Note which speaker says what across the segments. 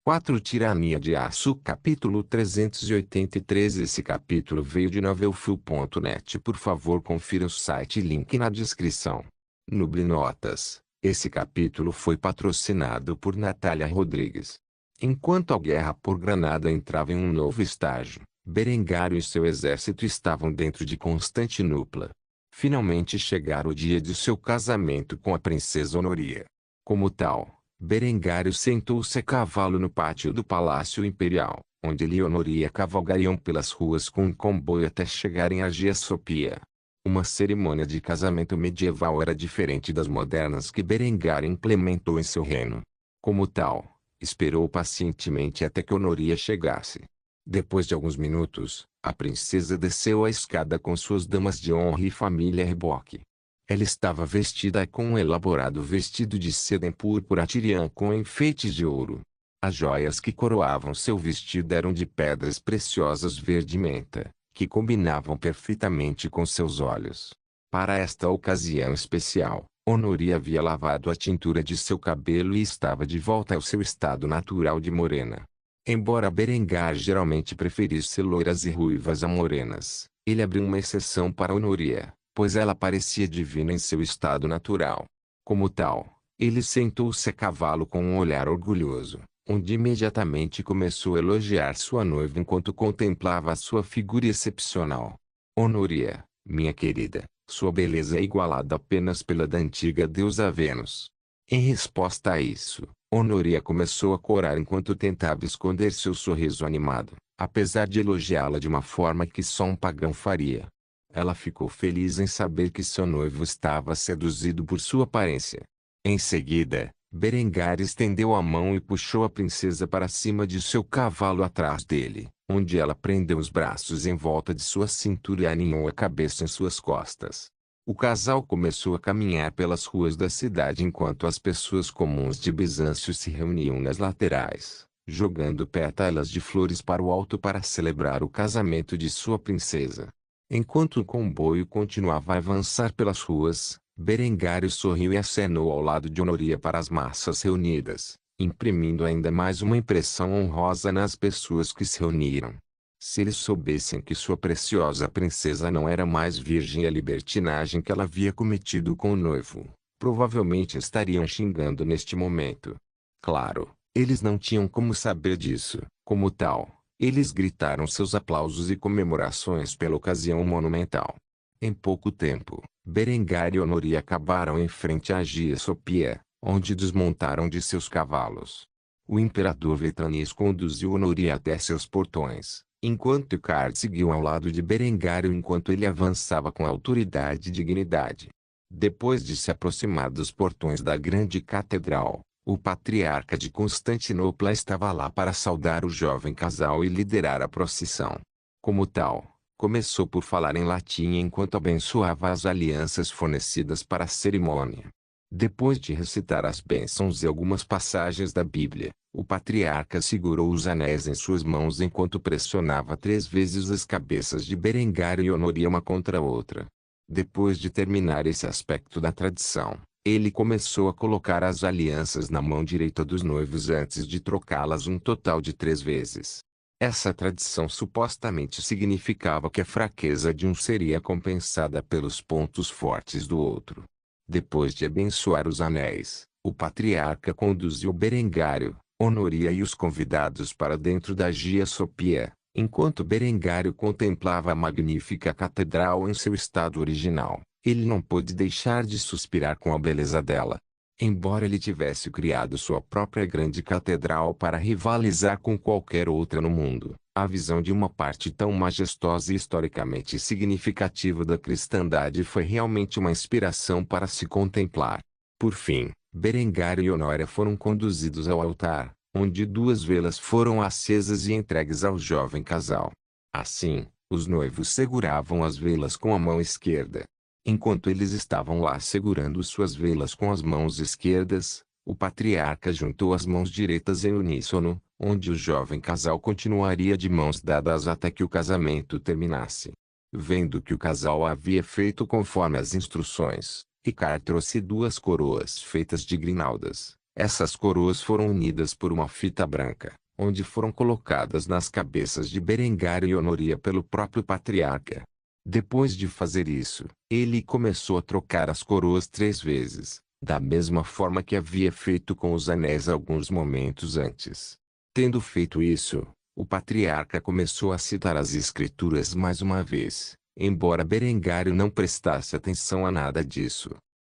Speaker 1: 4 Tirania de Aço Capítulo 383. Esse capítulo veio de novelfull.net. Por favor, confira o site, link na descrição. Nuble Notas. Esse capítulo foi patrocinado por Natália Rodrigues. Enquanto a guerra por Granada entrava em um novo estágio, Berengário e seu exército estavam dentro de Constantinopla. Finalmente chegara o dia de seu casamento com a princesa Honoria. Como tal, Berengário sentou-se a cavalo no pátio do Palácio Imperial, onde ele e Honoria cavalgariam pelas ruas com um comboio até chegarem a Hagia Sophia. Uma cerimônia de casamento medieval era diferente das modernas que Berengário implementou em seu reino. Como tal, esperou pacientemente até que Honoria chegasse. Depois de alguns minutos, a princesa desceu a escada com suas damas de honra e família a reboque. Ela estava vestida com um elaborado vestido de seda em púrpura tiriã com enfeites de ouro. As joias que coroavam seu vestido eram de pedras preciosas verde-menta, que combinavam perfeitamente com seus olhos. Para esta ocasião especial, Honoria havia lavado a tintura de seu cabelo e estava de volta ao seu estado natural de morena. Embora Berengar geralmente preferisse loiras e ruivas a morenas, ele abriu uma exceção para Honoria, pois ela parecia divina em seu estado natural. Como tal, ele sentou-se a cavalo com um olhar orgulhoso, onde imediatamente começou a elogiar sua noiva enquanto contemplava a sua figura excepcional. Honoria, minha querida, sua beleza é igualada apenas pela da antiga deusa Vênus. Em resposta a isso, Honoria começou a corar enquanto tentava esconder seu sorriso animado, apesar de elogiá-la de uma forma que só um pagão faria. Ela ficou feliz em saber que seu noivo estava seduzido por sua aparência. Em seguida, Berengar estendeu a mão e puxou a princesa para cima de seu cavalo atrás dele, onde ela prendeu os braços em volta de sua cintura e aninhou a cabeça em suas costas. O casal começou a caminhar pelas ruas da cidade enquanto as pessoas comuns de Bizâncio se reuniam nas laterais, jogando pétalas de flores para o alto para celebrar o casamento de sua princesa. Enquanto o comboio continuava a avançar pelas ruas, Berengário sorriu e acenou ao lado de Honoria para as massas reunidas, imprimindo ainda mais uma impressão honrosa nas pessoas que se reuniram. Se eles soubessem que sua preciosa princesa não era mais virgem e a libertinagem que ela havia cometido com o noivo, provavelmente estariam xingando neste momento. Claro, eles não tinham como saber disso. Como tal, eles gritaram seus aplausos e comemorações pela ocasião monumental. Em pouco tempo, Berengar e Honoria acabaram em frente a Hagia Sophia, onde desmontaram de seus cavalos. O imperador Vetranis conduziu Honoria até seus portões, enquanto Icard seguiu ao lado de Berengário enquanto ele avançava com autoridade e dignidade. Depois de se aproximar dos portões da grande catedral, o patriarca de Constantinopla estava lá para saudar o jovem casal e liderar a procissão. Como tal, começou por falar em latim enquanto abençoava as alianças fornecidas para a cerimônia. Depois de recitar as bênçãos e algumas passagens da Bíblia, o patriarca segurou os anéis em suas mãos enquanto pressionava 3 vezes as cabeças de Berengário e Honoria uma contra a outra. Depois de terminar esse aspecto da tradição, ele começou a colocar as alianças na mão direita dos noivos antes de trocá-las um total de 3 vezes. Essa tradição supostamente significava que a fraqueza de um seria compensada pelos pontos fortes do outro. Depois de abençoar os anéis, o patriarca conduziu Berengário, Honoria e os convidados para dentro da Hagia Sophia, enquanto Berengário contemplava a magnífica catedral em seu estado original. Ele não pôde deixar de suspirar com a beleza dela. Embora ele tivesse criado sua própria grande catedral para rivalizar com qualquer outra no mundo, a visão de uma parte tão majestosa e historicamente significativa da cristandade foi realmente uma inspiração para se contemplar. Por fim, Berengário e Honoria foram conduzidos ao altar, onde 2 velas foram acesas e entregues ao jovem casal. Assim, os noivos seguravam as velas com a mão esquerda. Enquanto eles estavam lá segurando suas velas com as mãos esquerdas, o patriarca juntou as mãos direitas em uníssono, onde o jovem casal continuaria de mãos dadas até que o casamento terminasse. Vendo que o casal havia feito conforme as instruções, Icard trouxe 2 coroas feitas de grinaldas, Essas coroas foram unidas por uma fita branca, onde foram colocadas nas cabeças de Berengário e Honoria pelo próprio patriarca. Depois de fazer isso, ele começou a trocar as coroas 3 vezes, da mesma forma que havia feito com os anéis alguns momentos antes. Tendo feito isso, o patriarca começou a citar as escrituras mais uma vez, embora Berengário não prestasse atenção a nada disso.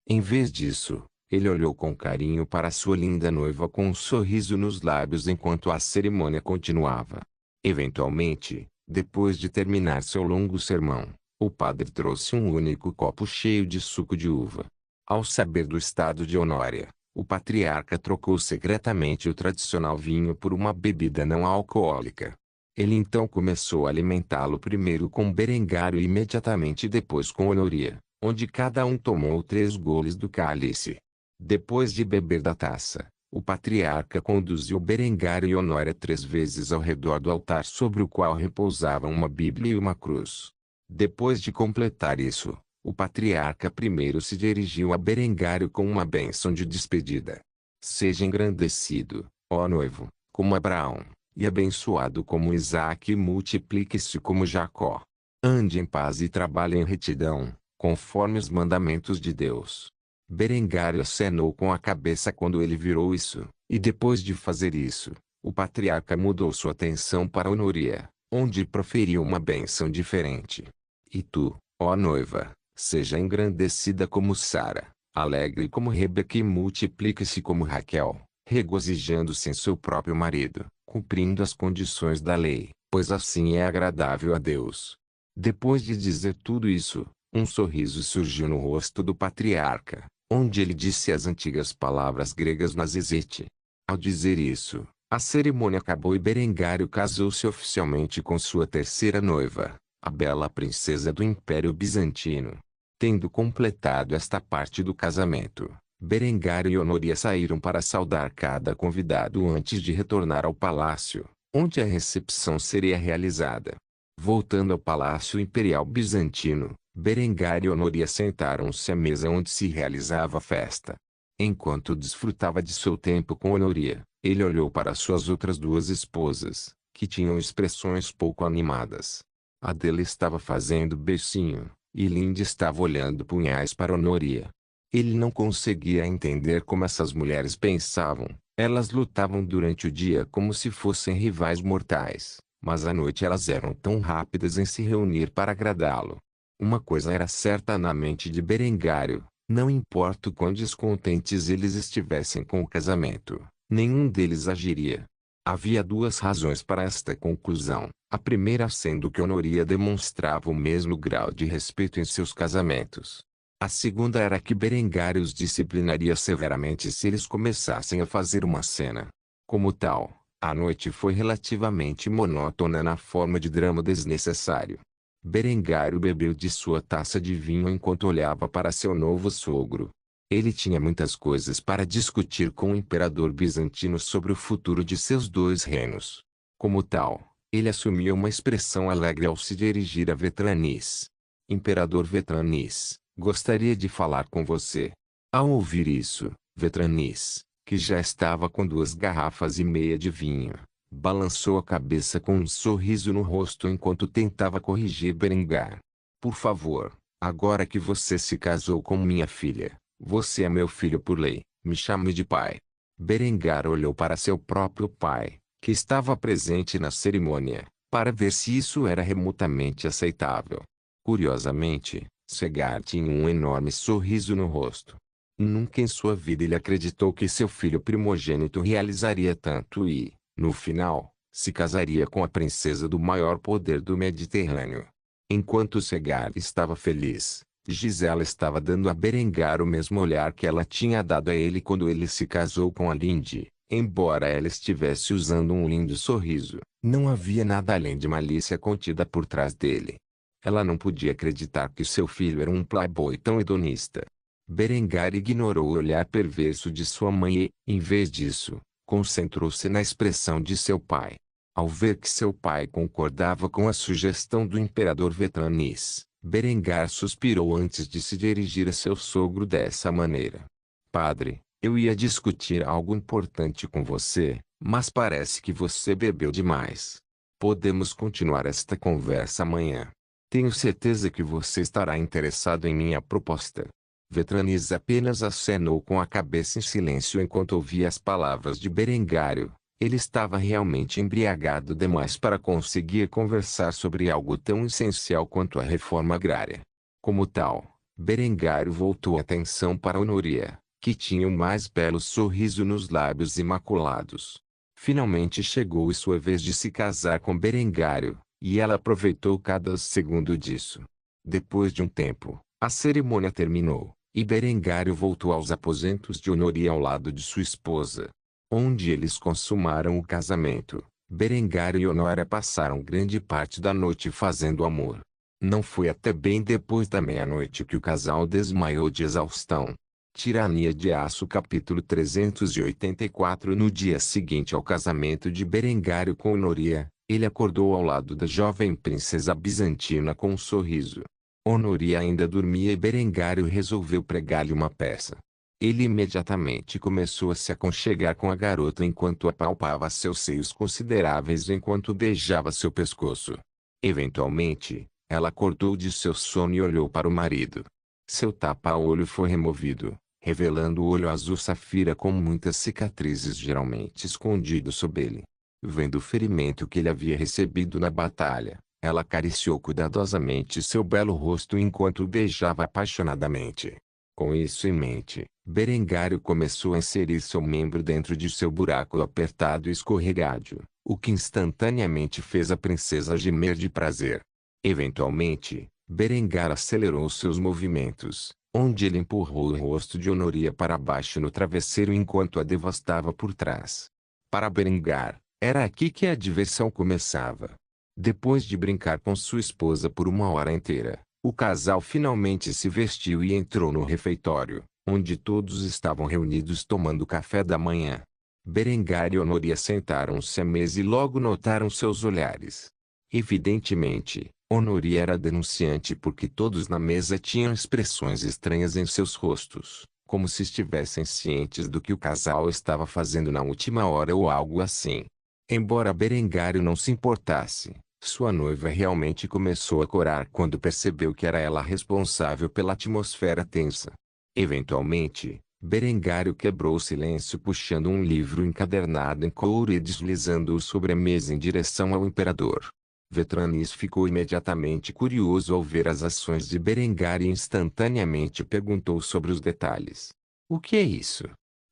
Speaker 1: Em vez disso, ele olhou com carinho para sua linda noiva com um sorriso nos lábios enquanto a cerimônia continuava. Eventualmente, depois de terminar seu longo sermão, o padre trouxe um único copo cheio de suco de uva. Ao saber do estado de Honória, o patriarca trocou secretamente o tradicional vinho por uma bebida não alcoólica. Ele então começou a alimentá-lo primeiro com Berengário e imediatamente depois com Honoria, onde cada um tomou 3 goles do cálice. Depois de beber da taça, o patriarca conduziu Berengário e Honória 3 vezes ao redor do altar sobre o qual repousavam uma Bíblia e uma cruz. Depois de completar isso, o patriarca primeiro se dirigiu a Berengário com uma bênção de despedida. Seja engrandecido, ó noivo, como Abraão, e abençoado como Isaque e multiplique-se como Jacó. Ande em paz e trabalhe em retidão, conforme os mandamentos de Deus. Berengário acenou com a cabeça quando ele virou isso, e depois de fazer isso, o patriarca mudou sua atenção para Honoria, onde proferiu uma bênção diferente. E tu, ó noiva, seja engrandecida como Sara, alegre como Rebeca e multiplique-se como Raquel, regozijando-se em seu próprio marido, cumprindo as condições da lei, pois assim é agradável a Deus. Depois de dizer tudo isso, um sorriso surgiu no rosto do patriarca, onde ele disse as antigas palavras gregas Nazizete. Ao dizer isso, a cerimônia acabou e Berengário casou-se oficialmente com sua terceira noiva, a bela princesa do Império Bizantino. Tendo completado esta parte do casamento, Berengário e Honoria saíram para saudar cada convidado antes de retornar ao palácio, onde a recepção seria realizada. Voltando ao Palácio Imperial Bizantino, Berengário e Honoria sentaram-se à mesa onde se realizava a festa. Enquanto desfrutava de seu tempo com Honoria, ele olhou para suas outras 2 esposas, que tinham expressões pouco animadas. Adela estava fazendo beicinho, e Linda estava olhando punhais para Honoria. Ele não conseguia entender como essas mulheres pensavam. Elas lutavam durante o dia como se fossem rivais mortais, mas à noite elas eram tão rápidas em se reunir para agradá-lo. Uma coisa era certa na mente de Berengário: não importa o quão descontentes eles estivessem com o casamento, nenhum deles agiria. Havia 2 razões para esta conclusão, a primeira sendo que Honoria demonstrava o mesmo grau de respeito em seus casamentos. A segunda era que Berengário os disciplinaria severamente se eles começassem a fazer uma cena. Como tal, a noite foi relativamente monótona na forma de drama desnecessário. Berengário bebeu de sua taça de vinho enquanto olhava para seu novo sogro. Ele tinha muitas coisas para discutir com o imperador bizantino sobre o futuro de seus 2 reinos. Como tal, ele assumiu uma expressão alegre ao se dirigir a Vetranis. Imperador Vetranis, gostaria de falar com você. Ao ouvir isso, Vetranis, que já estava com 2 garrafas e meia de vinho, balançou a cabeça com um sorriso no rosto enquanto tentava corrigir Berengar. Por favor, agora que você se casou com minha filha, você é meu filho por lei, me chame de pai. Berengar olhou para seu próprio pai, que estava presente na cerimônia, para ver se isso era remotamente aceitável. Curiosamente, Segar tinha um enorme sorriso no rosto. Nunca em sua vida ele acreditou que seu filho primogênito realizaria tanto e, no final, se casaria com a princesa do maior poder do Mediterrâneo. Enquanto Segar estava feliz, Gisela estava dando a Berengar o mesmo olhar que ela tinha dado a ele quando ele se casou com a Linde. Embora ela estivesse usando um lindo sorriso, não havia nada além de malícia contida por trás dele. Ela não podia acreditar que seu filho era um playboy tão hedonista. Berengar ignorou o olhar perverso de sua mãe e, em vez disso, concentrou-se na expressão de seu pai. Ao ver que seu pai concordava com a sugestão do imperador Vetranis, Berengar suspirou antes de se dirigir a seu sogro dessa maneira. Padre, Eu ia discutir algo importante com você, mas parece que você bebeu demais. Podemos continuar esta conversa amanhã. Tenho certeza que você estará interessado em minha proposta. Vetranis apenas acenou com a cabeça em silêncio enquanto ouvia as palavras de Berengário. Ele estava realmente embriagado demais para conseguir conversar sobre algo tão essencial quanto a reforma agrária. Como tal, Berengário voltou a atenção para Honoria, que tinha o mais belo sorriso nos lábios imaculados. Finalmente chegou sua vez de se casar com Berengário, e ela aproveitou cada segundo disso. Depois de um tempo, a cerimônia terminou, e Berengário voltou aos aposentos de Honoria ao lado de sua esposa, onde eles consumaram o casamento. Berengário e Honória passaram grande parte da noite fazendo amor. Não foi até bem depois da meia-noite que o casal desmaiou de exaustão. Tirania de Aço capítulo 384. No dia seguinte ao casamento de Berengário com Honoria, ele acordou ao lado da jovem princesa bizantina com um sorriso. Honoria ainda dormia e Berengário resolveu pregar-lhe uma peça. Ele imediatamente começou a se aconchegar com a garota enquanto apalpava seus seios consideráveis enquanto beijava seu pescoço. Eventualmente, ela acordou de seu sono e olhou para o marido. Seu tapa-olho foi removido, revelando o olho azul safira com muitas cicatrizes geralmente escondido sob ele. Vendo o ferimento que ele havia recebido na batalha, ela acariciou cuidadosamente seu belo rosto enquanto o beijava apaixonadamente. Com isso em mente, Berengário começou a inserir seu membro dentro de seu buraco apertado e escorregadio, o que instantaneamente fez a princesa gemer de prazer. Eventualmente, Berengar acelerou seus movimentos, onde ele empurrou o rosto de Honoria para baixo no travesseiro enquanto a devastava por trás. Para Berengar, era aqui que a diversão começava. Depois de brincar com sua esposa por uma hora inteira, o casal finalmente se vestiu e entrou no refeitório, onde todos estavam reunidos tomando café da manhã. Berengar e Honoria sentaram-se à mesa e logo notaram seus olhares. Evidentemente, Honoria era denunciante porque todos na mesa tinham expressões estranhas em seus rostos, como se estivessem cientes do que o casal estava fazendo na última hora ou algo assim. Embora Berengário não se importasse, sua noiva realmente começou a corar quando percebeu que era ela responsável pela atmosfera tensa. Eventualmente, Berengário quebrou o silêncio puxando um livro encadernado em couro e deslizando-o sobre a mesa em direção ao imperador. Vetranis ficou imediatamente curioso ao ver as ações de Berengário e instantaneamente perguntou sobre os detalhes. O que é isso?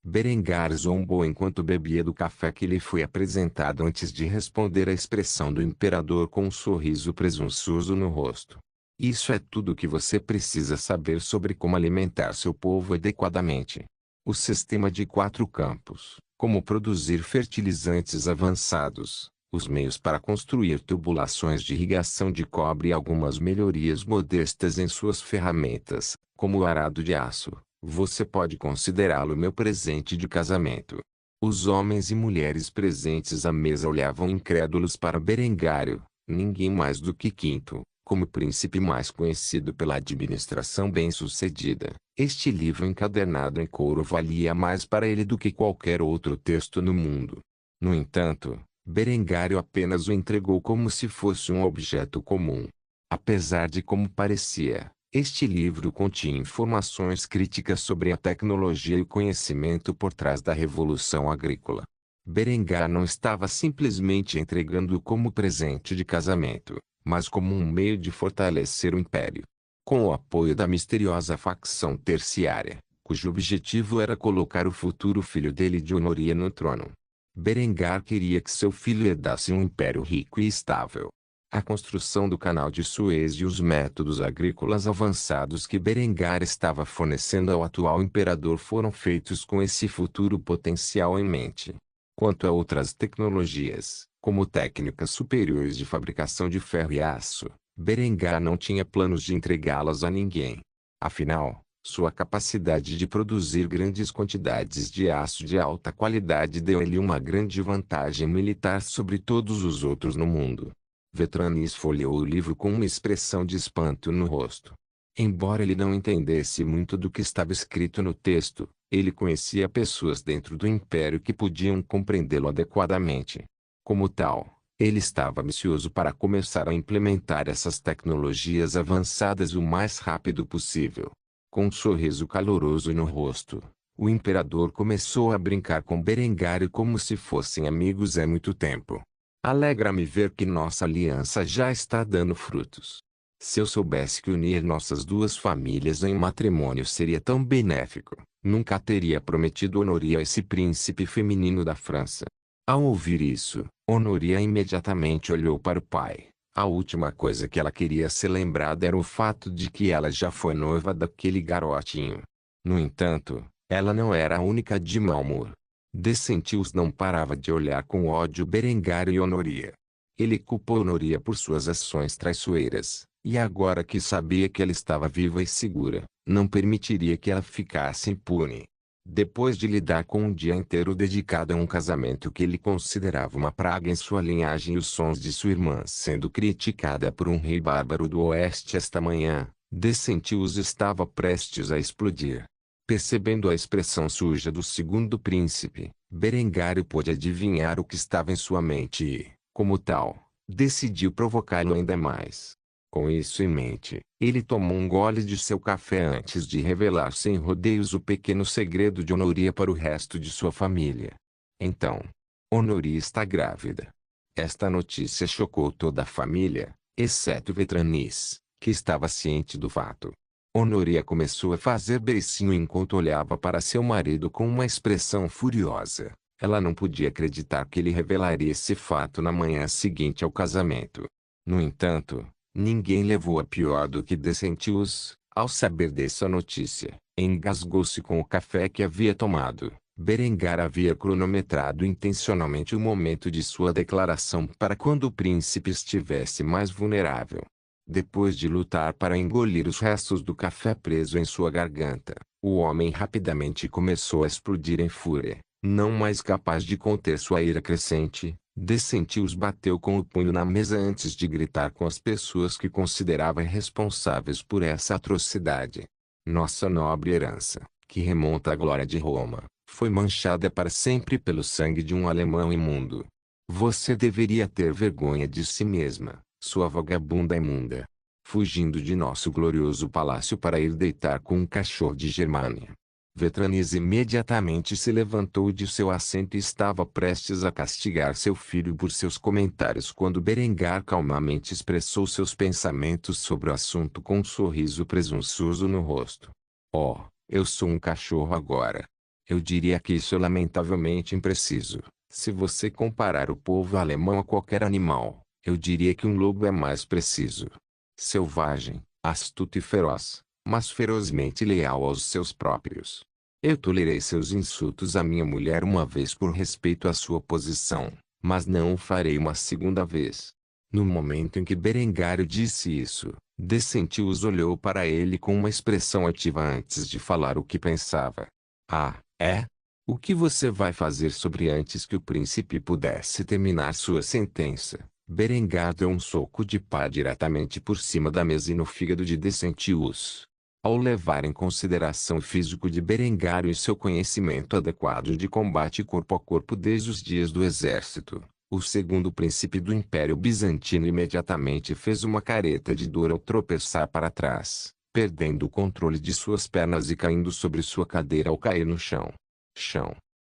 Speaker 1: Berengar zombou enquanto bebia do café que lhe foi apresentado antes de responder à expressão do imperador com um sorriso presunçoso no rosto. Isso é tudo o que você precisa saber sobre como alimentar seu povo adequadamente. O sistema de 4 campos, como produzir fertilizantes avançados, os meios para construir tubulações de irrigação de cobre e algumas melhorias modestas em suas ferramentas, como o arado de aço. Você pode considerá-lo meu presente de casamento. Os homens e mulheres presentes à mesa olhavam incrédulos para Berengário, ninguém mais do que Quinto, como príncipe mais conhecido pela administração bem-sucedida. Este livro encadernado em couro valia mais para ele do que qualquer outro texto no mundo. No entanto, Berengário apenas o entregou como se fosse um objeto comum. Apesar de como parecia, este livro continha informações críticas sobre a tecnologia e o conhecimento por trás da Revolução Agrícola. Berengar não estava simplesmente entregando-o como presente de casamento, mas como um meio de fortalecer o império. Com o apoio da misteriosa facção terciária, cujo objetivo era colocar o futuro filho dele de Honoria no trono. Berengar queria que seu filho herdasse um império rico e estável. A construção do canal de Suez e os métodos agrícolas avançados que Berengar estava fornecendo ao atual imperador foram feitos com esse futuro potencial em mente. Quanto a outras tecnologias, como técnicas superiores de fabricação de ferro e aço, Berengar não tinha planos de entregá-las a ninguém. Afinal, sua capacidade de produzir grandes quantidades de aço de alta qualidade deu-lhe uma grande vantagem militar sobre todos os outros no mundo. Vetranis folheou o livro com uma expressão de espanto no rosto. Embora ele não entendesse muito do que estava escrito no texto, Ele conhecia pessoas dentro do Império que podiam compreendê-lo adequadamente. Como tal, ele estava ambicioso para começar a implementar essas tecnologias avançadas o mais rápido possível. Com um sorriso caloroso no rosto, o imperador começou a brincar com Berengário como se fossem amigos há muito tempo. Alegra-me ver que nossa aliança já está dando frutos. Se eu soubesse que unir nossas duas famílias em matrimônio seria tão benéfico, nunca teria prometido Honoria a esse príncipe feminino da França. Ao ouvir isso, Honoria imediatamente olhou para o pai. A última coisa que ela queria ser lembrada era o fato de que ela já foi noiva daquele garotinho. No entanto, ela não era a única de mau humor. Decentius não parava de olhar com ódio Berengário e Honoria. Ele culpou Honoria por suas ações traiçoeiras, e agora que sabia que ela estava viva e segura, não permitiria que ela ficasse impune. Depois de lidar com um dia inteiro dedicado a um casamento que ele considerava uma praga em sua linhagem e os sons de sua irmã sendo criticada por um rei bárbaro do oeste esta manhã, Decentius estava prestes a explodir. Percebendo a expressão suja do segundo príncipe, Berengário pôde adivinhar o que estava em sua mente e, como tal, decidiu provocá-lo ainda mais. Com isso em mente, ele tomou um gole de seu café antes de revelar sem rodeios o pequeno segredo de Honoria para o resto de sua família. Então, Honoria está grávida. Esta notícia chocou toda a família, exceto Vetranis, que estava ciente do fato. Honoria começou a fazer beicinho enquanto olhava para seu marido com uma expressão furiosa. Ela não podia acreditar que ele revelaria esse fato na manhã seguinte ao casamento. No entanto, ninguém levou a pior do que Decentius. Ao saber dessa notícia, engasgou-se com o café que havia tomado. Berengar havia cronometrado intencionalmente o momento de sua declaração para quando o príncipe estivesse mais vulnerável. Depois de lutar para engolir os restos do café preso em sua garganta, o homem rapidamente começou a explodir em fúria. Não mais capaz de conter sua ira crescente, Decentius bateu com o punho na mesa antes de gritar com as pessoas que considerava responsáveis por essa atrocidade. Nossa nobre herança, que remonta à glória de Roma, foi manchada para sempre pelo sangue de um alemão imundo. Você deveria ter vergonha de si mesma, sua vagabunda imunda. Fugindo de nosso glorioso palácio para ir deitar com um cachorro de Germânia. Vetranis imediatamente se levantou de seu assento e estava prestes a castigar seu filho por seus comentários quando Berengar calmamente expressou seus pensamentos sobre o assunto com um sorriso presunçoso no rosto. Oh, eu sou um cachorro agora. Eu diria que isso é lamentavelmente impreciso. Se você comparar o povo alemão a qualquer animal, eu diria que um lobo é mais preciso. Selvagem, astuto e feroz, mas ferozmente leal aos seus próprios. Eu tolerei seus insultos à minha mulher uma vez por respeito à sua posição, mas não o farei uma segunda vez. No momento em que Berengário disse isso, Decentius olhou para ele com uma expressão ativa antes de falar o que pensava. Ah, é? O que você vai fazer sobre antes que o príncipe pudesse terminar sua sentença? Berengar deu um soco de pá diretamente por cima da mesa e no fígado de Decentius. Ao levar em consideração o físico de Berengário e seu conhecimento adequado de combate corpo a corpo desde os dias do exército, o segundo príncipe do Império Bizantino imediatamente fez uma careta de dor ao tropeçar para trás, perdendo o controle de suas pernas e caindo sobre sua cadeira ao cair no chão.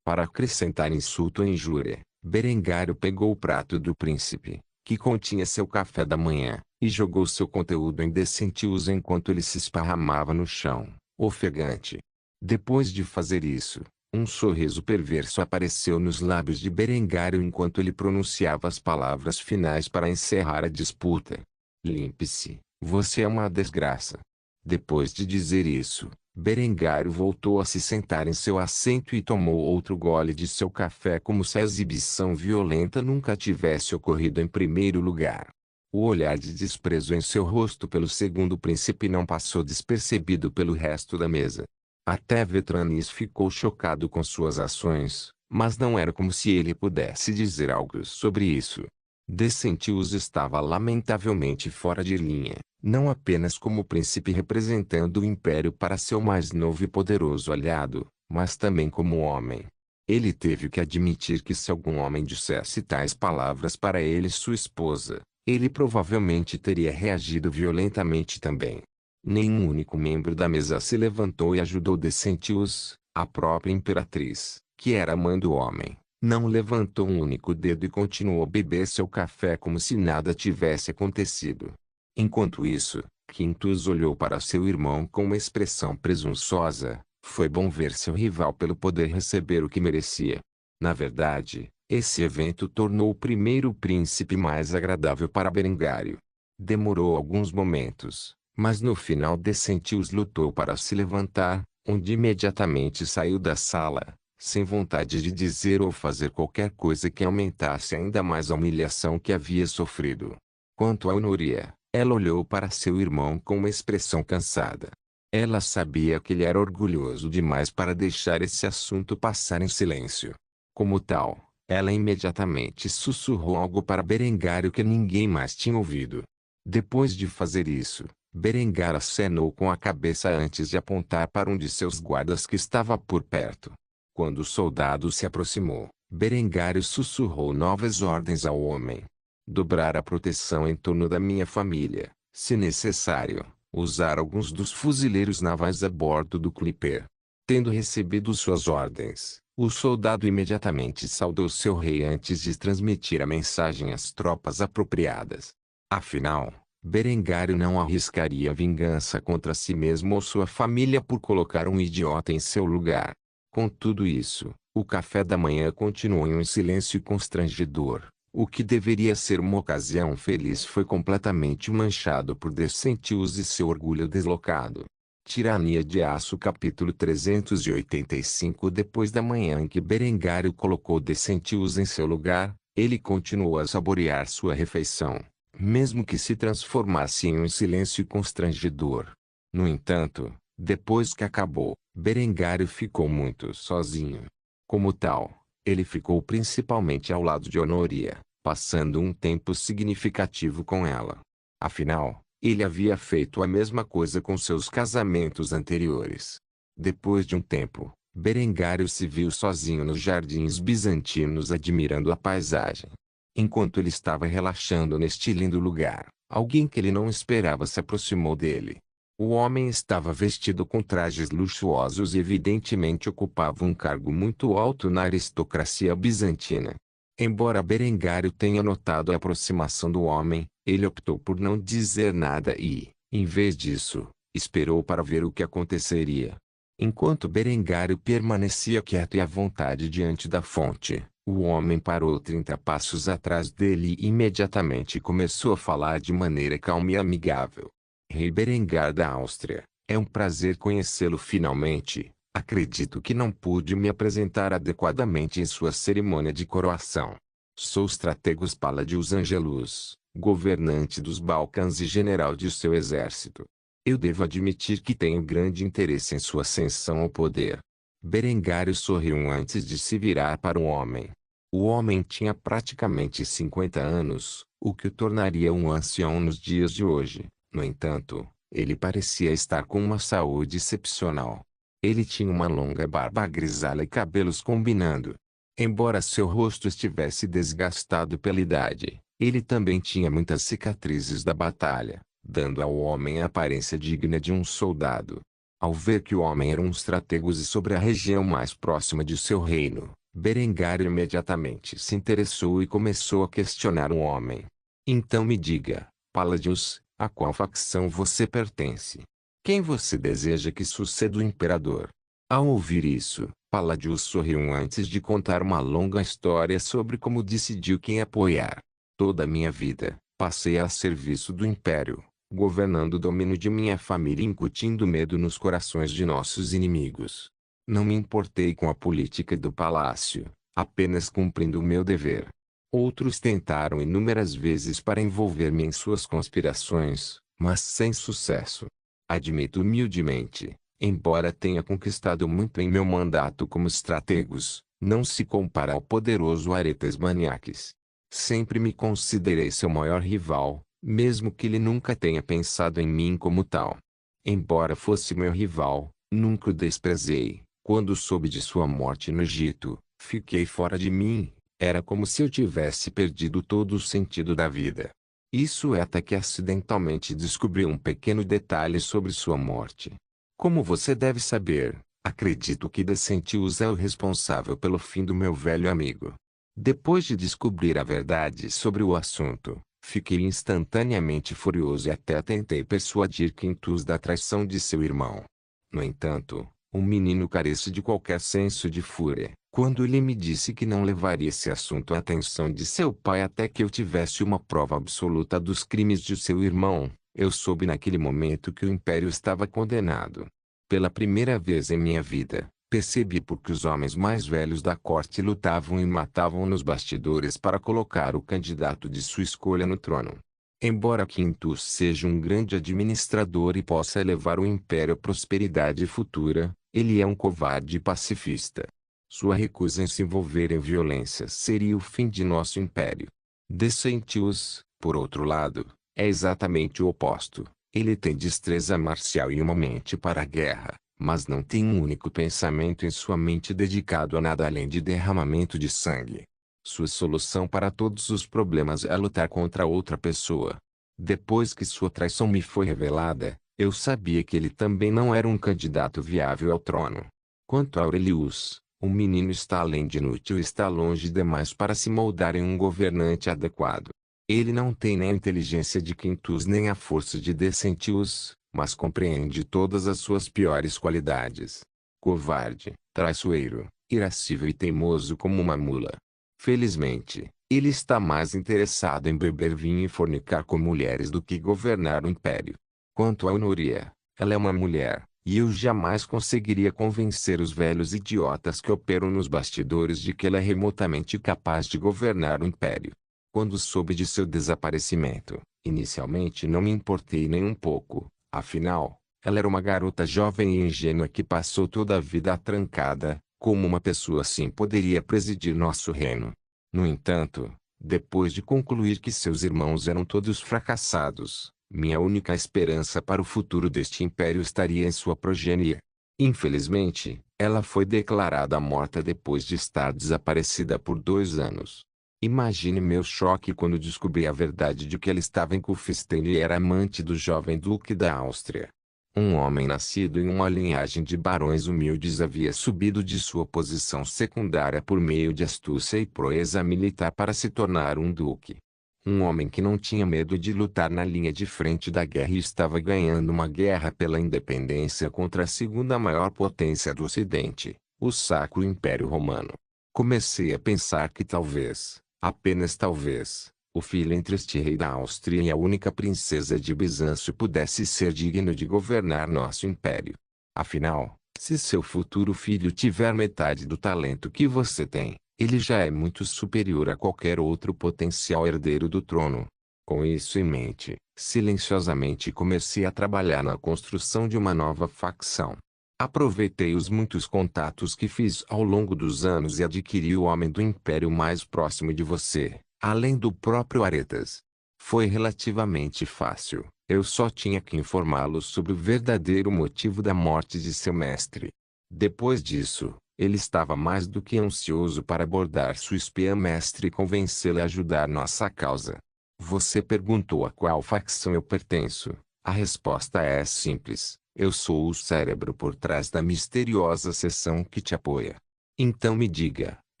Speaker 1: Para acrescentar insulto e injúria, Berengário pegou o prato do príncipe, que continha seu café da manhã, e jogou seu conteúdo em Decentius enquanto ele se esparramava no chão, ofegante. Depois de fazer isso, um sorriso perverso apareceu nos lábios de Berengário enquanto ele pronunciava as palavras finais para encerrar a disputa. Limpe-se, você é uma desgraça. Depois de dizer isso, Berengário voltou a se sentar em seu assento e tomou outro gole de seu café como se a exibição violenta nunca tivesse ocorrido em primeiro lugar. O olhar de desprezo em seu rosto pelo segundo príncipe não passou despercebido pelo resto da mesa. Até Vetranis ficou chocado com suas ações, mas não era como se ele pudesse dizer algo sobre isso. Decentius estava lamentavelmente fora de linha, não apenas como príncipe representando o império para seu mais novo e poderoso aliado, mas também como homem. Ele teve que admitir que se algum homem dissesse tais palavras para ele e sua esposa, ele provavelmente teria reagido violentamente também. Nenhum único membro da mesa se levantou e ajudou Decentius, a própria imperatriz, que era a mãe do homem. Não levantou um único dedo e continuou a beber seu café como se nada tivesse acontecido. Enquanto isso, Quintus olhou para seu irmão com uma expressão presunçosa. Foi bom ver seu rival pelo poder receber o que merecia. Na verdade, esse evento tornou o primeiro príncipe mais agradável para Berengário. Demorou alguns momentos, mas no final Decentius lutou para se levantar, onde imediatamente saiu da sala, sem vontade de dizer ou fazer qualquer coisa que aumentasse ainda mais a humilhação que havia sofrido. Quanto a Honoria, ela olhou para seu irmão com uma expressão cansada. Ela sabia que ele era orgulhoso demais para deixar esse assunto passar em silêncio. Como tal, ela imediatamente sussurrou algo para Berengário que ninguém mais tinha ouvido. Depois de fazer isso, Berengar acenou com a cabeça antes de apontar para um de seus guardas que estava por perto. Quando o soldado se aproximou, Berengário sussurrou novas ordens ao homem. Dobrar a proteção em torno da minha família, se necessário. Usar alguns dos fuzileiros navais a bordo do Clipper. Tendo recebido suas ordens, o soldado imediatamente saudou seu rei antes de transmitir a mensagem às tropas apropriadas. Afinal, Berengário não arriscaria vingança contra si mesmo ou sua família por colocar um idiota em seu lugar. Com tudo isso, o café da manhã continuou em um silêncio constrangedor. O que deveria ser uma ocasião feliz foi completamente manchado por Decentius e seu orgulho deslocado. Tirania de Aço capítulo 385. Depois da manhã em que Berengário colocou Decentius em seu lugar, ele continuou a saborear sua refeição, mesmo que se transformasse em um silêncio constrangedor. No entanto, depois que acabou, Berengário ficou muito sozinho. Como tal, ele ficou principalmente ao lado de Honoria, passando um tempo significativo com ela. Afinal, ele havia feito a mesma coisa com seus casamentos anteriores. Depois de um tempo, Berengário se viu sozinho nos jardins bizantinos admirando a paisagem. Enquanto ele estava relaxando neste lindo lugar, alguém que ele não esperava se aproximou dele. O homem estava vestido com trajes luxuosos e evidentemente ocupava um cargo muito alto na aristocracia bizantina. Embora Berengário tenha notado a aproximação do homem, ele optou por não dizer nada e, em vez disso, esperou para ver o que aconteceria. Enquanto Berengário permanecia quieto e à vontade diante da fonte, o homem parou 30 passos atrás dele e imediatamente começou a falar de maneira calma e amigável. Rei Berengar da Áustria, é um prazer conhecê-lo finalmente. Acredito que não pude me apresentar adequadamente em sua cerimônia de coroação. Sou Strategos Paladius Angelus, governante dos Balcãs e general de seu exército. Eu devo admitir que tenho grande interesse em sua ascensão ao poder. Berengário sorriu antes de se virar para o homem. O homem tinha praticamente 50 anos, o que o tornaria um ancião nos dias de hoje. No entanto, ele parecia estar com uma saúde excepcional. Ele tinha uma longa barba grisalha e cabelos combinando. Embora seu rosto estivesse desgastado pela idade, ele também tinha muitas cicatrizes da batalha, dando ao homem a aparência digna de um soldado. Ao ver que o homem era um strategos e sobre a região mais próxima de seu reino, Berengário imediatamente se interessou e começou a questionar o homem. Então me diga, Paladius, a qual facção você pertence? Quem você deseja que suceda o imperador? Ao ouvir isso, Paladius sorriu antes de contar uma longa história sobre como decidiu quem apoiar. Toda a minha vida, passei a serviço do império, governando o domínio de minha família e incutindo medo nos corações de nossos inimigos. Não me importei com a política do palácio, apenas cumprindo o meu dever. Outros tentaram inúmeras vezes para envolver-me em suas conspirações, mas sem sucesso. Admito humildemente, embora tenha conquistado muito em meu mandato como strategos, não se compara ao poderoso Aretas Maniaques. Sempre me considerei seu maior rival, mesmo que ele nunca tenha pensado em mim como tal. Embora fosse meu rival, nunca o desprezei. Quando soube de sua morte no Egito, fiquei fora de mim. Era como se eu tivesse perdido todo o sentido da vida. Isso é até que acidentalmente descobri um pequeno detalhe sobre sua morte. Como você deve saber, acredito que Decentius é o responsável pelo fim do meu velho amigo. Depois de descobrir a verdade sobre o assunto, fiquei instantaneamente furioso e até tentei persuadir Quintus da traição de seu irmão. No entanto, o menino carece de qualquer senso de fúria. Quando ele me disse que não levaria esse assunto à atenção de seu pai até que eu tivesse uma prova absoluta dos crimes de seu irmão, eu soube naquele momento que o império estava condenado. Pela primeira vez em minha vida, percebi por que os homens mais velhos da corte lutavam e matavam nos bastidores para colocar o candidato de sua escolha no trono. Embora Quintus seja um grande administrador e possa levar o império à prosperidade futura, ele é um covarde pacifista. Sua recusa em se envolver em violência seria o fim de nosso império. Decentius, por outro lado, é exatamente o oposto. Ele tem destreza marcial e uma mente para a guerra, mas não tem um único pensamento em sua mente dedicado a nada além de derramamento de sangue. Sua solução para todos os problemas é lutar contra outra pessoa. Depois que sua traição me foi revelada, eu sabia que ele também não era um candidato viável ao trono. Quanto a Aurelius, o menino está além de inútil e está longe demais para se moldar em um governante adequado. Ele não tem nem a inteligência de Quintus nem a força de Decentius, mas compreende todas as suas piores qualidades. Covarde, traiçoeiro, irascível e teimoso como uma mula. Felizmente, ele está mais interessado em beber vinho e fornicar com mulheres do que governar o império. Quanto a Honoria, ela é uma mulher, e eu jamais conseguiria convencer os velhos idiotas que operam nos bastidores de que ela é remotamente capaz de governar o império. Quando soube de seu desaparecimento, inicialmente não me importei nem um pouco, afinal, ela era uma garota jovem e ingênua que passou toda a vida atrancada. Como uma pessoa assim poderia presidir nosso reino? No entanto, depois de concluir que seus irmãos eram todos fracassados, minha única esperança para o futuro deste império estaria em sua progenie. Infelizmente, ela foi declarada morta depois de estar desaparecida por 2 anos. Imagine meu choque quando descobri a verdade de que ela estava em Kufstein e era amante do jovem duque da Áustria. Um homem nascido em uma linhagem de barões humildes havia subido de sua posição secundária por meio de astúcia e proeza militar para se tornar um duque. Um homem que não tinha medo de lutar na linha de frente da guerra e estava ganhando uma guerra pela independência contra a segunda maior potência do Ocidente, o Sacro Império Romano. Comecei a pensar que talvez, apenas talvez, o filho entre este rei da Áustria e a única princesa de Bizâncio pudesse ser digno de governar nosso império. Afinal, se seu futuro filho tiver metade do talento que você tem, ele já é muito superior a qualquer outro potencial herdeiro do trono. Com isso em mente, silenciosamente comecei a trabalhar na construção de uma nova facção. Aproveitei os muitos contatos que fiz ao longo dos anos e adquiri o homem do império mais próximo de você, além do próprio Aretas. Foi relativamente fácil, eu só tinha que informá-lo sobre o verdadeiro motivo da morte de seu mestre. Depois disso, ele estava mais do que ansioso para abordar sua espiã mestre e convencê-la a ajudar nossa causa. Você perguntou a qual facção eu pertenço. A resposta é simples. Eu sou o cérebro por trás da misteriosa seção que te apoia. Então me diga,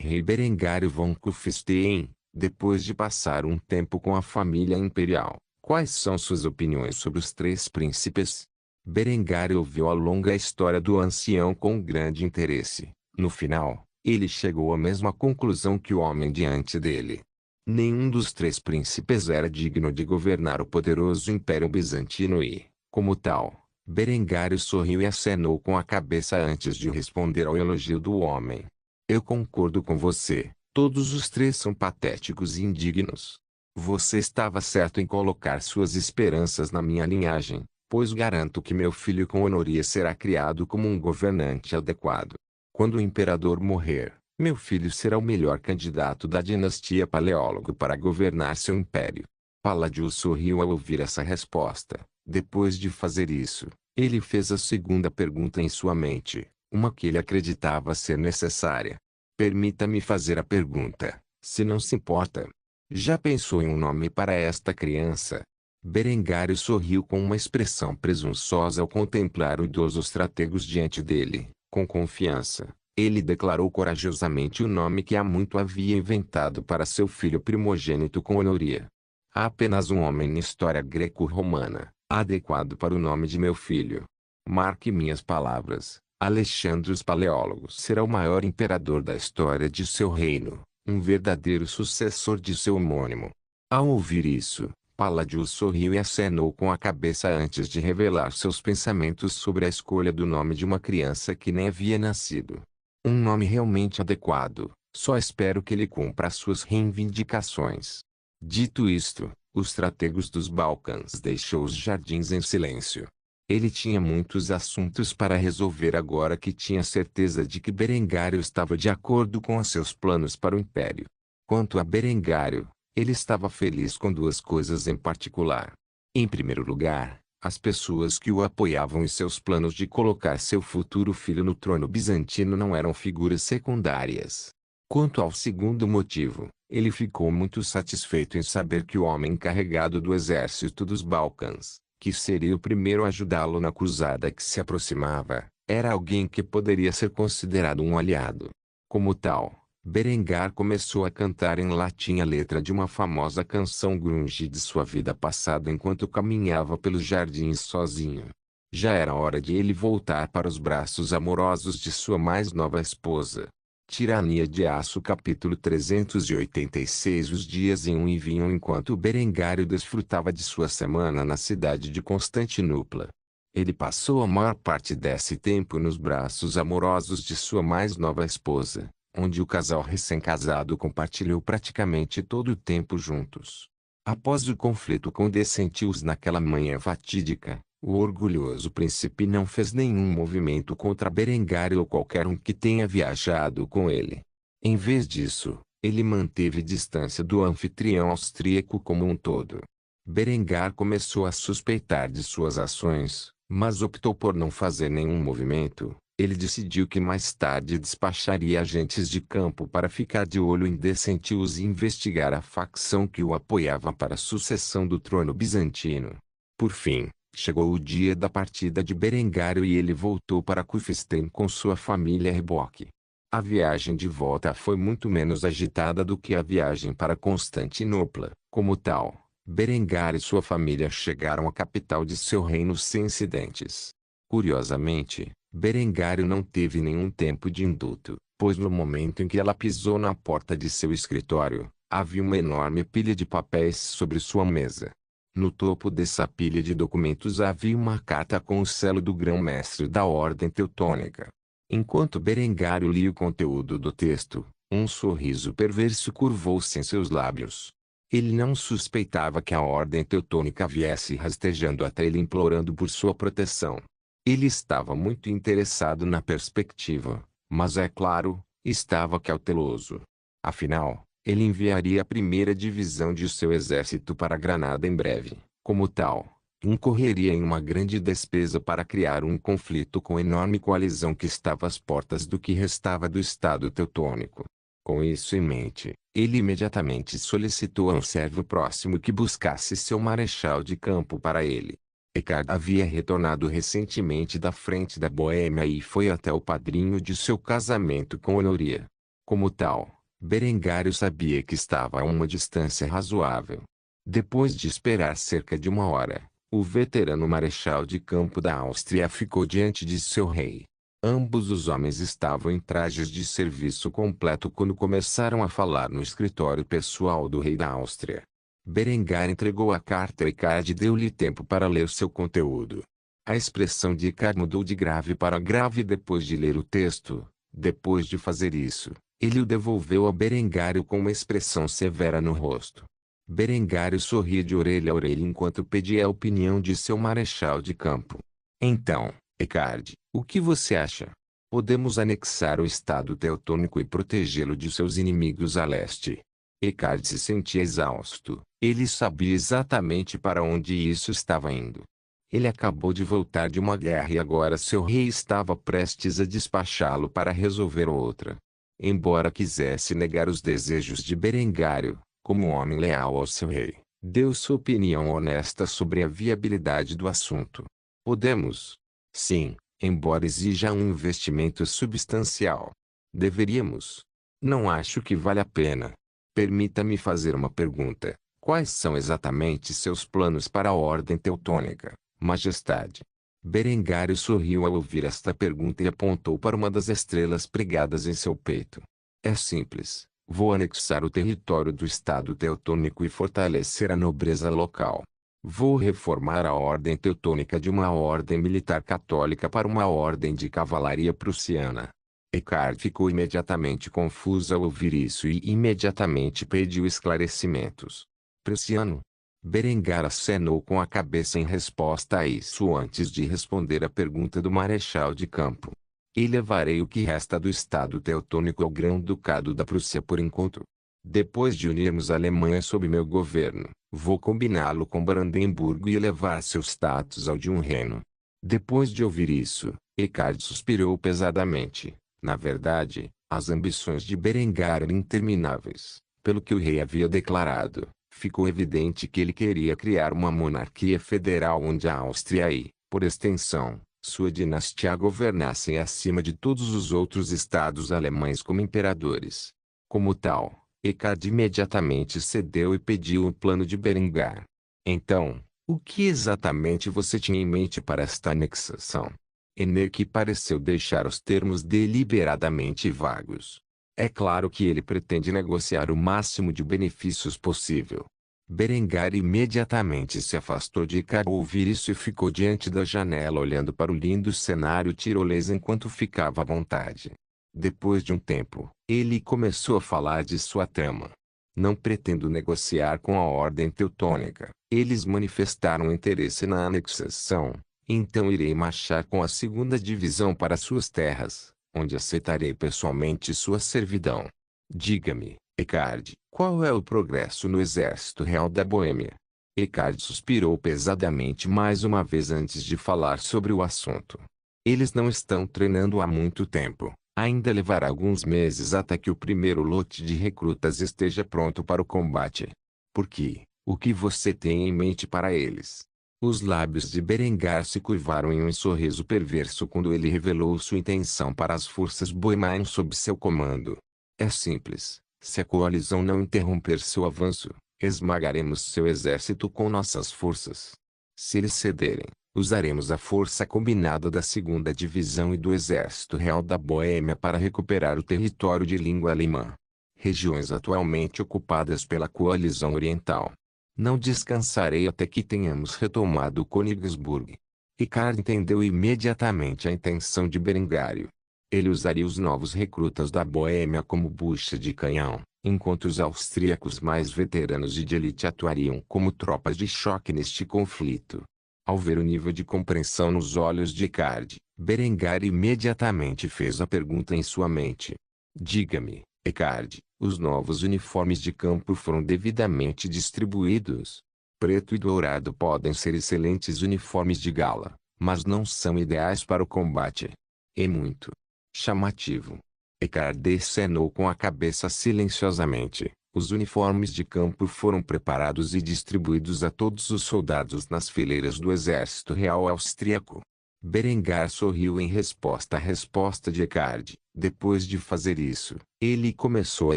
Speaker 1: Rei Berengário von Kufstein, depois de passar um tempo com a família imperial, quais são suas opiniões sobre os 3 príncipes? Berengário ouviu a longa história do ancião com grande interesse. No final, ele chegou à mesma conclusão que o homem diante dele. Nenhum dos 3 príncipes era digno de governar o poderoso Império Bizantino e, como tal, Berengário sorriu e acenou com a cabeça antes de responder ao elogio do homem. Eu concordo com você, todos os 3 são patéticos e indignos. Você estava certo em colocar suas esperanças na minha linhagem, pois garanto que meu filho com Honoria será criado como um governante adequado. Quando o imperador morrer, meu filho será o melhor candidato da dinastia Paleólogo para governar seu império. Palladio sorriu ao ouvir essa resposta. Depois de fazer isso, ele fez a segunda pergunta em sua mente. uma que ele acreditava ser necessária. Permita-me fazer a pergunta, se não se importa. Já pensou em um nome para esta criança? Berengário sorriu com uma expressão presunçosa ao contemplar o idoso Stratégos diante dele. Com confiança, ele declarou corajosamente o nome que há muito havia inventado para seu filho primogênito com Honoria. Há apenas um homem na história greco-romana, adequado para o nome de meu filho. Marque minhas palavras, Alexandre os Paleólogos será o maior imperador da história de seu reino, um verdadeiro sucessor de seu homônimo. Ao ouvir isso, Palladius sorriu e acenou com a cabeça antes de revelar seus pensamentos sobre a escolha do nome de uma criança que nem havia nascido. Um nome realmente adequado, só espero que ele cumpra suas reivindicações. Dito isto, os Stratégos dos Balcãs deixou os jardins em silêncio. Ele tinha muitos assuntos para resolver agora que tinha certeza de que Berengário estava de acordo com os seus planos para o Império. Quanto a Berengário, ele estava feliz com duas coisas em particular. Em primeiro lugar, as pessoas que o apoiavam em seus planos de colocar seu futuro filho no trono bizantino não eram figuras secundárias. Quanto ao segundo motivo, ele ficou muito satisfeito em saber que o homem encarregado do exército dos Balcãs, que seria o primeiro a ajudá-lo na cruzada que se aproximava, era alguém que poderia ser considerado um aliado. Como tal, Berengar começou a cantar em latim a letra de uma famosa canção grunge de sua vida passada enquanto caminhava pelos jardins sozinho. Já era hora de ele voltar para os braços amorosos de sua mais nova esposa. Tirania de Aço capítulo 386. Os dias iam e vinham enquanto Berengário desfrutava de sua semana na cidade de Constantinopla. Ele passou a maior parte desse tempo nos braços amorosos de sua mais nova esposa, onde o casal recém-casado compartilhou praticamente todo o tempo juntos. Após o conflito com Decentius naquela manhã fatídica, o orgulhoso príncipe não fez nenhum movimento contra Berengário ou qualquer um que tenha viajado com ele. Em vez disso, ele manteve distância do anfitrião austríaco como um todo. Berengar começou a suspeitar de suas ações, mas optou por não fazer nenhum movimento. Ele decidiu que mais tarde despacharia agentes de campo para ficar de olho em Decentius e investigar a facção que o apoiava para a sucessão do trono bizantino. Por fim, chegou o dia da partida de Berengário e ele voltou para Cufstein com sua família reboque. A viagem de volta foi muito menos agitada do que a viagem para Constantinopla. Como tal, Berengar e sua família chegaram à capital de seu reino sem incidentes. Curiosamente, Berengário não teve nenhum tempo de indulto, pois no momento em que ela pisou na porta de seu escritório, havia uma enorme pilha de papéis sobre sua mesa. No topo dessa pilha de documentos havia uma carta com o selo do grão-mestre da Ordem Teutônica. Enquanto Berengário lia o conteúdo do texto, um sorriso perverso curvou-se em seus lábios. Ele não suspeitava que a Ordem Teutônica viesse rastejando até ele implorando por sua proteção. Ele estava muito interessado na perspectiva, mas é claro, estava cauteloso. Afinal, ele enviaria a primeira divisão de seu exército para Granada em breve. Como tal, incorreria em uma grande despesa para criar um conflito com a enorme coalizão que estava às portas do que restava do Estado teutônico. Com isso em mente, ele imediatamente solicitou a um servo próximo que buscasse seu marechal de campo para ele. Eckhard havia retornado recentemente da frente da Boêmia e foi até o padrinho de seu casamento com Honoria. Como tal, Berengário sabia que estava a uma distância razoável. Depois de esperar cerca de uma hora, o veterano marechal de campo da Áustria ficou diante de seu rei. Ambos os homens estavam em trajes de serviço completo quando começaram a falar no escritório pessoal do rei da Áustria. Berengar entregou a carta a Eckhard e deu-lhe tempo para ler seu conteúdo. A expressão de Eckhard mudou de grave para grave depois de ler o texto. Depois de fazer isso, ele o devolveu a Berengário com uma expressão severa no rosto. Berengário sorria de orelha a orelha enquanto pedia a opinião de seu marechal de campo. Então, Eckhard, o que você acha? Podemos anexar o Estado teutônico e protegê-lo de seus inimigos a leste. Eckhard se sentia exausto. Ele sabia exatamente para onde isso estava indo. Ele acabou de voltar de uma guerra e agora seu rei estava prestes a despachá-lo para resolver outra. Embora quisesse negar os desejos de Berengário, como um homem leal ao seu rei, deu sua opinião honesta sobre a viabilidade do assunto. Podemos? Sim, embora exija um investimento substancial. Deveríamos? Não acho que vale a pena. Permita-me fazer uma pergunta. Quais são exatamente seus planos para a Ordem Teutônica, Majestade? Berengário sorriu ao ouvir esta pergunta e apontou para uma das estrelas pregadas em seu peito. É simples. Vou anexar o território do Estado Teutônico e fortalecer a nobreza local. Vou reformar a Ordem Teutônica de uma ordem militar católica para uma ordem de cavalaria prussiana. Eckhart ficou imediatamente confuso ao ouvir isso e imediatamente pediu esclarecimentos. Prussiano? Berengar acenou com a cabeça em resposta a isso antes de responder a pergunta do marechal de campo. E levarei o que resta do Estado Teutônico ao Grão-Ducado da Prússia por enquanto. Depois de unirmos a Alemanha sob meu governo, vou combiná-lo com Brandemburgo e elevar seu status ao de um reino. Depois de ouvir isso, Eckhart suspirou pesadamente. Na verdade, as ambições de Berengar eram intermináveis. Pelo que o rei havia declarado, ficou evidente que ele queria criar uma monarquia federal onde a Áustria e, por extensão, sua dinastia governassem acima de todos os outros estados alemães como imperadores. Como tal, Eckhart imediatamente cedeu e pediu o plano de Berengar. Então, o que exatamente você tinha em mente para esta anexação? Eneque pareceu deixar os termos deliberadamente vagos. É claro que ele pretende negociar o máximo de benefícios possível. Berengar imediatamente se afastou de Eckhart ao ouvir isso e ficou diante da janela olhando para o lindo cenário tirolês enquanto ficava à vontade. Depois de um tempo, ele começou a falar de sua trama. Não pretendo negociar com a Ordem Teutônica. Eles manifestaram interesse na anexação. Então irei marchar com a segunda divisão para suas terras, onde aceitarei pessoalmente sua servidão. Diga-me, Eckhart, qual é o progresso no Exército Real da Boêmia? Eckhart suspirou pesadamente mais uma vez antes de falar sobre o assunto. Eles não estão treinando há muito tempo. Ainda levará alguns meses até que o primeiro lote de recrutas esteja pronto para o combate. Por quê? O que você tem em mente para eles? Os lábios de Berengar se curvaram em um sorriso perverso quando ele revelou sua intenção para as forças boêmias sob seu comando. É simples. Se a coalizão não interromper seu avanço, esmagaremos seu exército com nossas forças. Se eles cederem, usaremos a força combinada da segunda divisão e do Exército Real da Boêmia para recuperar o território de língua alemã. Regiões atualmente ocupadas pela coalizão oriental. Não descansarei até que tenhamos retomado Königsburg. Eckhart entendeu imediatamente a intenção de Berengário. Ele usaria os novos recrutas da Boêmia como bucha de canhão, enquanto os austríacos mais veteranos e de elite atuariam como tropas de choque neste conflito. Ao ver o nível de compreensão nos olhos de Eckhart, Berengar imediatamente fez a pergunta em sua mente. Diga-me, Eckhart, os novos uniformes de campo foram devidamente distribuídos? Preto e dourado podem ser excelentes uniformes de gala, mas não são ideais para o combate. É muito chamativo. Eckhart acenou com a cabeça silenciosamente. Os uniformes de campo foram preparados e distribuídos a todos os soldados nas fileiras do Exército Real Austríaco. Berengar sorriu em resposta à resposta de Eckhart. Depois de fazer isso, ele começou a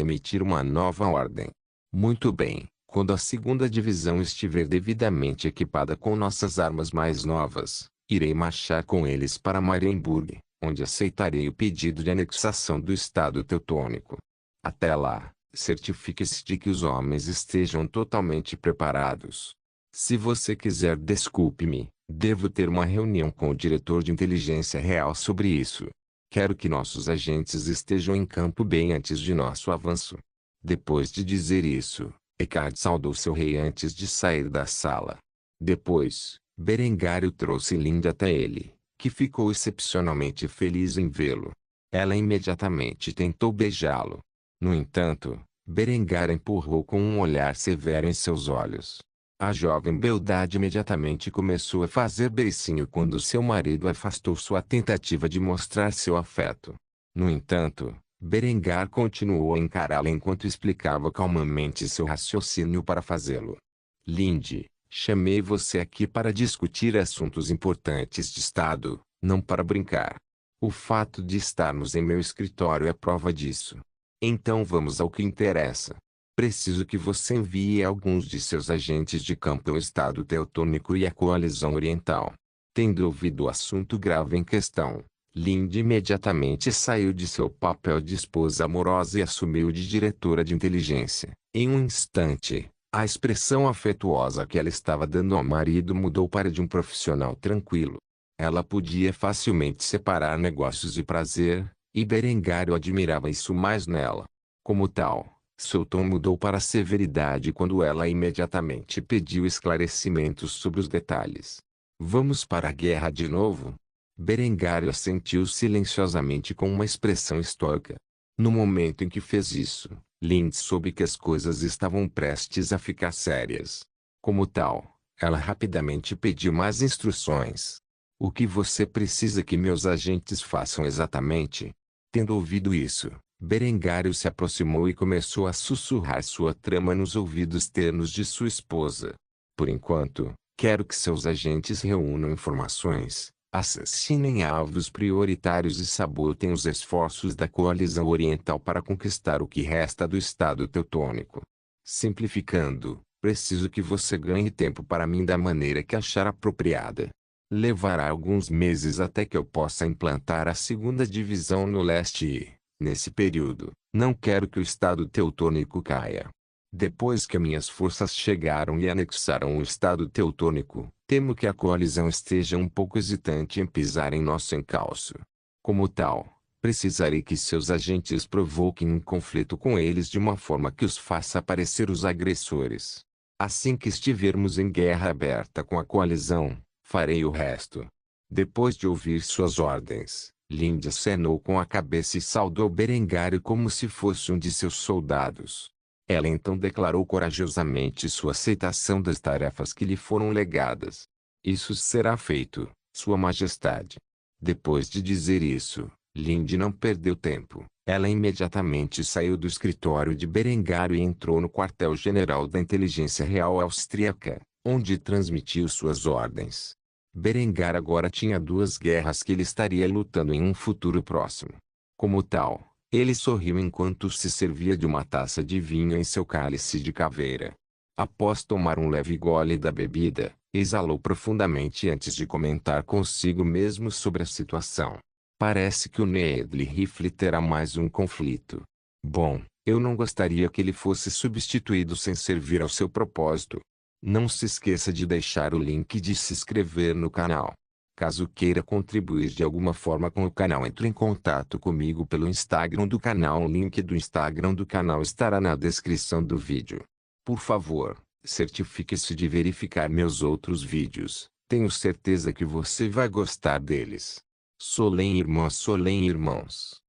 Speaker 1: emitir uma nova ordem. Muito bem, quando a segunda divisão estiver devidamente equipada com nossas armas mais novas, irei marchar com eles para Marienburg, onde aceitarei o pedido de anexação do Estado Teutônico. Até lá, certifique-se de que os homens estejam totalmente preparados. Se você quiser, desculpe-me, devo ter uma reunião com o diretor de inteligência real sobre isso. Quero que nossos agentes estejam em campo bem antes de nosso avanço. Depois de dizer isso, Eckhart saudou seu rei antes de sair da sala. Depois, Berengar trouxe Linda até ele, que ficou excepcionalmente feliz em vê-lo. Ela imediatamente tentou beijá-lo. No entanto, Berengar empurrou com um olhar severo em seus olhos. A jovem beldade imediatamente começou a fazer beicinho quando seu marido afastou sua tentativa de mostrar seu afeto. No entanto, Berengar continuou a encará-la enquanto explicava calmamente seu raciocínio para fazê-lo. Linde, chamei você aqui para discutir assuntos importantes de Estado, não para brincar. O fato de estarmos em meu escritório é prova disso. Então vamos ao que interessa. Preciso que você envie alguns de seus agentes de campo ao Estado Teutônico e à Coalizão Oriental. Tendo ouvido o assunto grave em questão, Linde imediatamente saiu de seu papel de esposa amorosa e assumiu de diretora de inteligência. Em um instante, a expressão afetuosa que ela estava dando ao marido mudou para de um profissional tranquilo. Ela podia facilmente separar negócios e prazer, e Berengário admirava isso mais nela. Como tal, seu tom mudou para severidade quando ela imediatamente pediu esclarecimentos sobre os detalhes. Vamos para a guerra de novo? Berengário assentiu silenciosamente com uma expressão estoica. No momento em que fez isso, Lind soube que as coisas estavam prestes a ficar sérias. Como tal, ela rapidamente pediu mais instruções. O que você precisa que meus agentes façam exatamente? Tendo ouvido isso, Berengário se aproximou e começou a sussurrar sua trama nos ouvidos ternos de sua esposa. Por enquanto, quero que seus agentes reúnam informações, assassinem alvos prioritários e sabotem os esforços da Coalizão Oriental para conquistar o que resta do Estado Teutônico. Simplificando, preciso que você ganhe tempo para mim da maneira que achar apropriada. Levará alguns meses até que eu possa implantar a segunda divisão no leste e, nesse período, não quero que o Estado Teutônico caia. Depois que minhas forças chegaram e anexaram o Estado Teutônico, temo que a coalizão esteja um pouco hesitante em pisar em nosso encalço. Como tal, precisarei que seus agentes provoquem um conflito com eles de uma forma que os faça parecer os agressores. Assim que estivermos em guerra aberta com a coalizão, farei o resto. Depois de ouvir suas ordens, Linde acenou com a cabeça e saudou Berengário como se fosse um de seus soldados. Ela então declarou corajosamente sua aceitação das tarefas que lhe foram legadas. Isso será feito, Sua Majestade. Depois de dizer isso, Linde não perdeu tempo. Ela imediatamente saiu do escritório de Berengário e entrou no quartel-general da Inteligência Real Austríaca, onde transmitiu suas ordens. Berengar agora tinha duas guerras que ele estaria lutando em um futuro próximo. Como tal, ele sorriu enquanto se servia de uma taça de vinho em seu cálice de caveira. Após tomar um leve gole da bebida, exalou profundamente antes de comentar consigo mesmo sobre a situação. Parece que o Needly Rifle terá mais um conflito. Bom, eu não gostaria que ele fosse substituído sem servir ao seu propósito. Não se esqueça de deixar o link de se inscrever no canal. Caso queira contribuir de alguma forma com o canal, entre em contato comigo pelo Instagram do canal. O link do Instagram do canal estará na descrição do vídeo. Por favor, certifique-se de verificar meus outros vídeos. Tenho certeza que você vai gostar deles. Solém irmãos.